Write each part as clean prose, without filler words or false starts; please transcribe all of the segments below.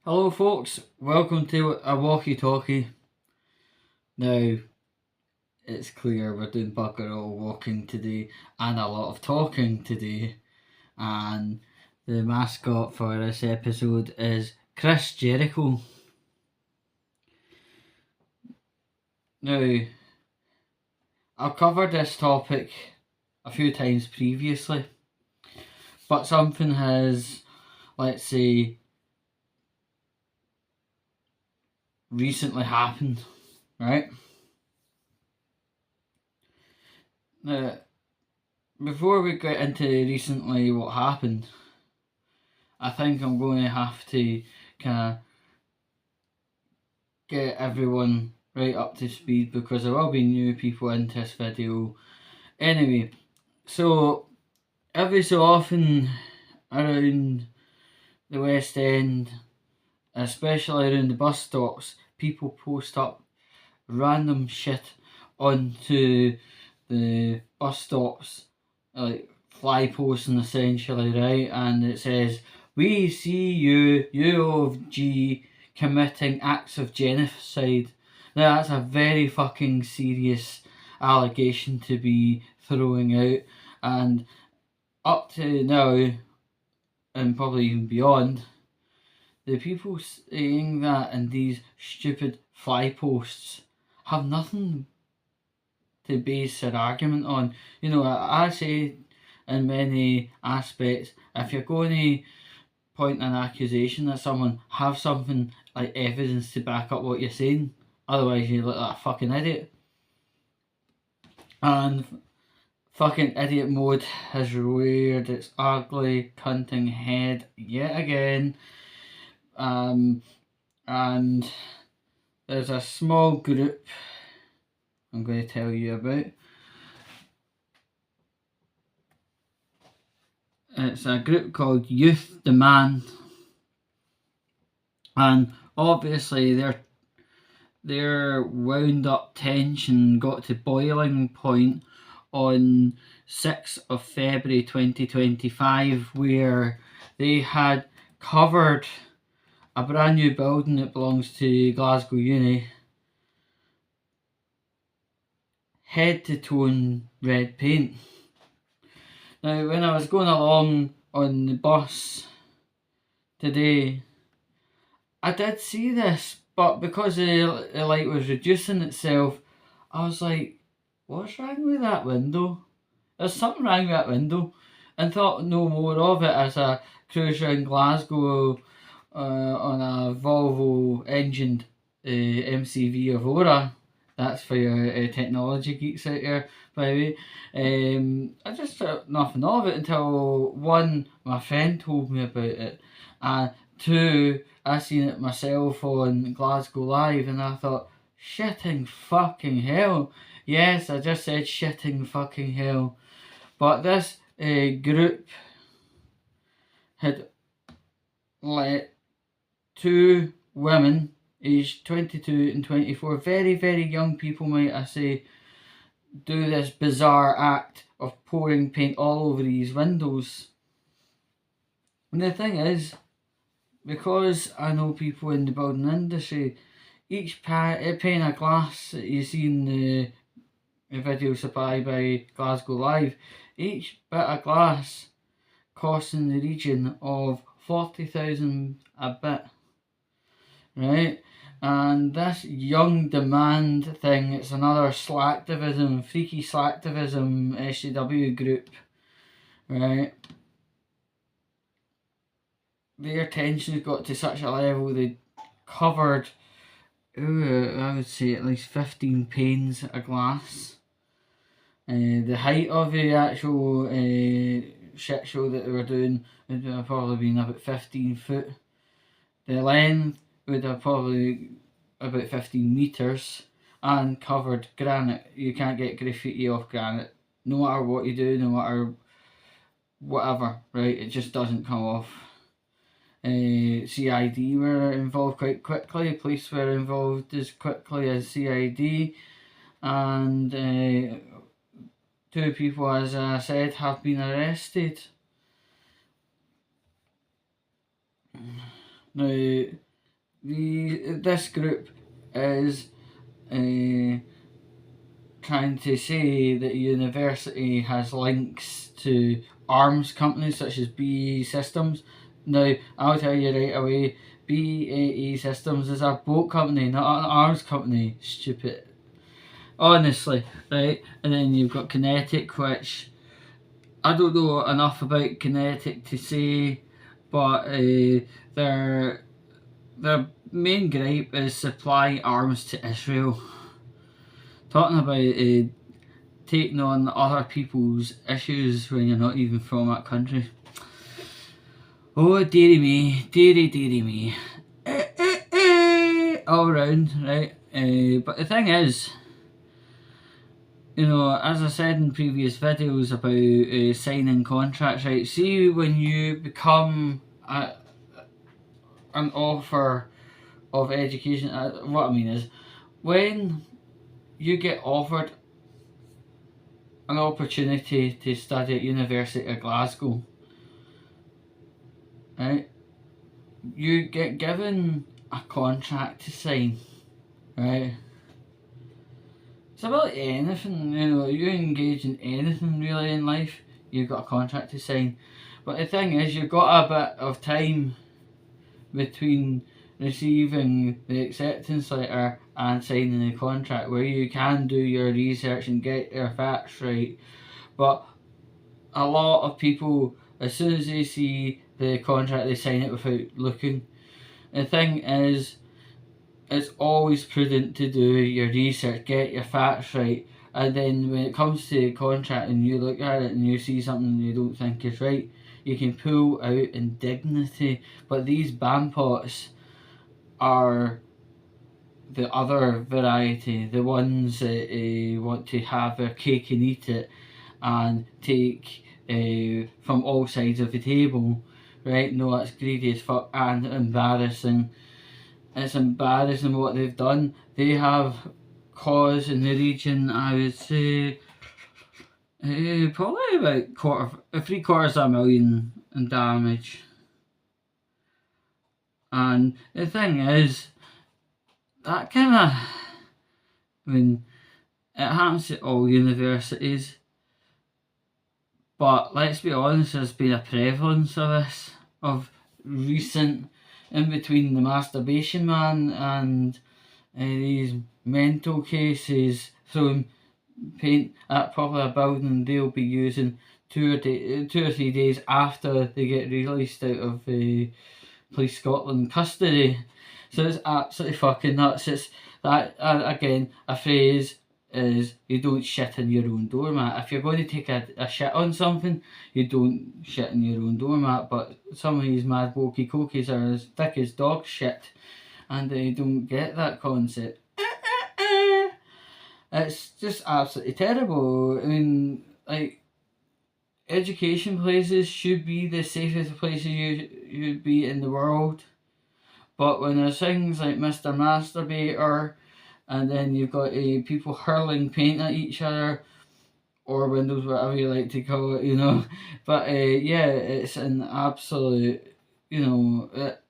Hello folks, welcome to a Walkie talkie. Now, it's clear we're doing bugger all walking today and a lot of talking today, and the mascot for this episode is Chris Jericho. Now, I've covered this topic a few times previously, but something has, let's say, recently happened, right? Now, before we get into recently what happened, I think I'm going to have to kind of get everyone right up to speed because there will be new people into this video. Anyway, so every so often around the West End, especially around the bus stops, people post up random shit onto the bus stops, like fly posting essentially, right? And it says, "We see you, UOG, committing acts of genocide." Now that's a very fucking serious allegation to be throwing out, and up to now, and probably even beyond, the people saying that in these stupid fly posts have nothing to base their argument on. You know, I say in many aspects, if you're going to point an accusation at someone, have something like evidence to back up what you're saying. Otherwise, you look like a fucking idiot. And fucking idiot mode has reared its ugly, cunting head yet again. And there's a small group I'm going to tell you about. It's a group called Youth Demand, and obviously their wound up tension got to boiling point on 6th of February 2025, where they had covered a brand new building that belongs to Glasgow Uni head to toe in red paint. Now, when I was going along on the bus today, I did see this, but because the light was reducing itself, I was like, what's wrong with that window? There's something wrong with that window. And thought no more of it as I cruised around Glasgow on a Volvo engined MCV Aurora. That's for your technology geeks out there, by the way. I just thought nothing of it until one, my friend told me about it, and two, I seen it myself on Glasgow Live, and I thought, shitting fucking hell. Yes, I just said shitting fucking hell. But this group had let two women, aged 22 and 24, very, very young people, might I say, do this bizarre act of pouring paint all over these windows. And the thing is, because I know people in the building industry, each pane of glass that you see in the video supplied by Glasgow Live, each bit of glass costs in the region of 40,000 a bit, right? And this young demand thing, it's another slacktivism, freaky slacktivism SCW group, right? Their tensions got to such a level they covered, I would say at least 15 panes of glass. The height of the actual shit show that they were doing would have probably been about 15 foot. The length would have probably about 15 metres, and covered granite. You can't get graffiti off granite. No matter what you do, no matter whatever, right? It just doesn't come off. CID were involved quite quickly. Police were involved as quickly as CID, and two people, as I said, have been arrested. Now, this group is trying to say that university has links to arms companies such as BAE Systems. Now, I'll tell you right away, BAE Systems is a boat company, not an arms company, stupid. Honestly, right? And then you've got Kinetic, which I don't know enough about Kinetic to say, but their main gripe is supplying arms to Israel. Talking about taking on other people's issues when you're not even from that country. Oh, dearie me, dearie me. All round, right? But the thing is, as I said in previous videos about signing contracts, right? See, when you become an offer of education, what I mean is, when you get offered an opportunity to study at University of Glasgow, right? You get given a contract to sign, right? It's about anything, you engage in anything really in life, you've got a contract to sign. But the thing is, you've got a bit of time between receiving the acceptance letter and signing the contract where you can do your research and get your facts right. But a lot of people, as soon as they see the contract, they sign it without looking. The thing is, it's always prudent to do your research, get your facts right, and then when it comes to the contract and you look at it and you see something you don't think is right, you can pull out indignity. But these bampots are the other variety, the ones that want to have their cake and eat it and take from all sides of the table, right? No, that's greedy as fuck and embarrassing. It's embarrassing what they've done. They have caused in the region, I would say, probably about $750,000 in damage. And the thing is, that kind of, it happens at all universities. But let's be honest, there's been a prevalence of this, of recent, in between the masturbation man and these mental cases, throwing paint at probably a building they'll be using 2 or 3 days after they get released out of Police Scotland custody. So it's absolutely fucking nuts. It's that, again, a phrase is, you don't shit in your own doormat. If you're going to take a shit on something, you don't shit in your own doormat. But some of these mad Walkie talkies are as thick as dog shit, and they don't get that concept. It's just absolutely terrible. I mean, like, education places should be the safest places you'd be in the world. But when there's things like Mr. Masturbator, and then you've got people hurling paint at each other, or windows, whatever you like to call it, But yeah, it's an absolute, it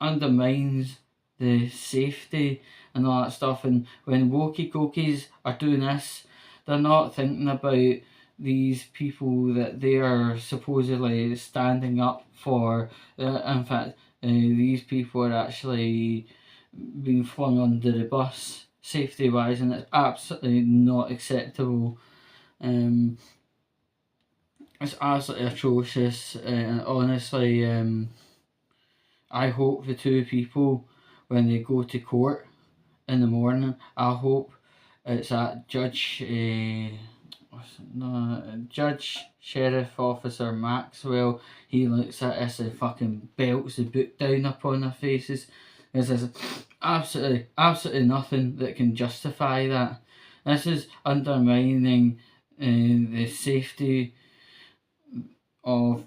undermines the safety and all that stuff. And when walkie-talkies are doing this, they're not thinking about these people that they are supposedly standing up for. In fact, these people are actually being flung under the bus safety wise, and it's absolutely not acceptable. It's absolutely atrocious. Honestly, I hope the two people, when they go to court in the morning, I hope it's that Judge Sheriff Officer Maxwell, he looks at us and fucking belts the book down upon their faces. There's absolutely nothing that can justify that. This is undermining the safety of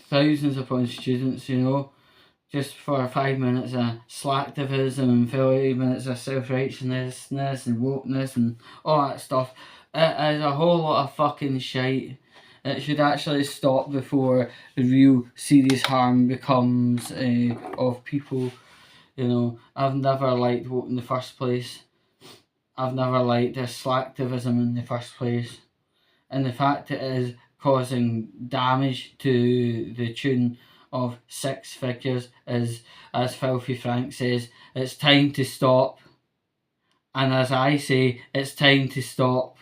thousands upon students, just for 5 minutes of slacktivism and 5 minutes of self-righteousness and wokeness and all that stuff. It is a whole lot of fucking shite. It should actually stop before the real serious harm becomes of people. You know, I've never liked woke in the first place. I've never liked this slacktivism in the first place. And the fact it is causing damage to the tune of 6 figures is, as Filthy Frank says, it's time to stop. And as I say, it's time to stop.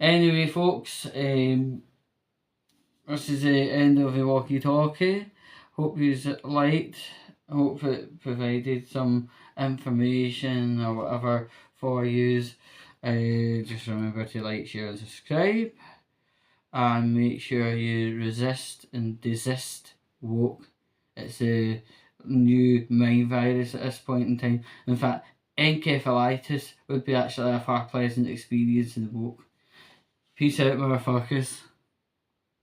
Anyway, folks, this is the end of the Walkie Talkie. Hope you liked. Hope it provided some information or whatever for you. Just remember to like, share, and subscribe. And make sure you resist and desist woke. It's a new mind virus at this point in time. In fact, encephalitis would be actually a far pleasant experience in the woke. Peace out, motherfuckers.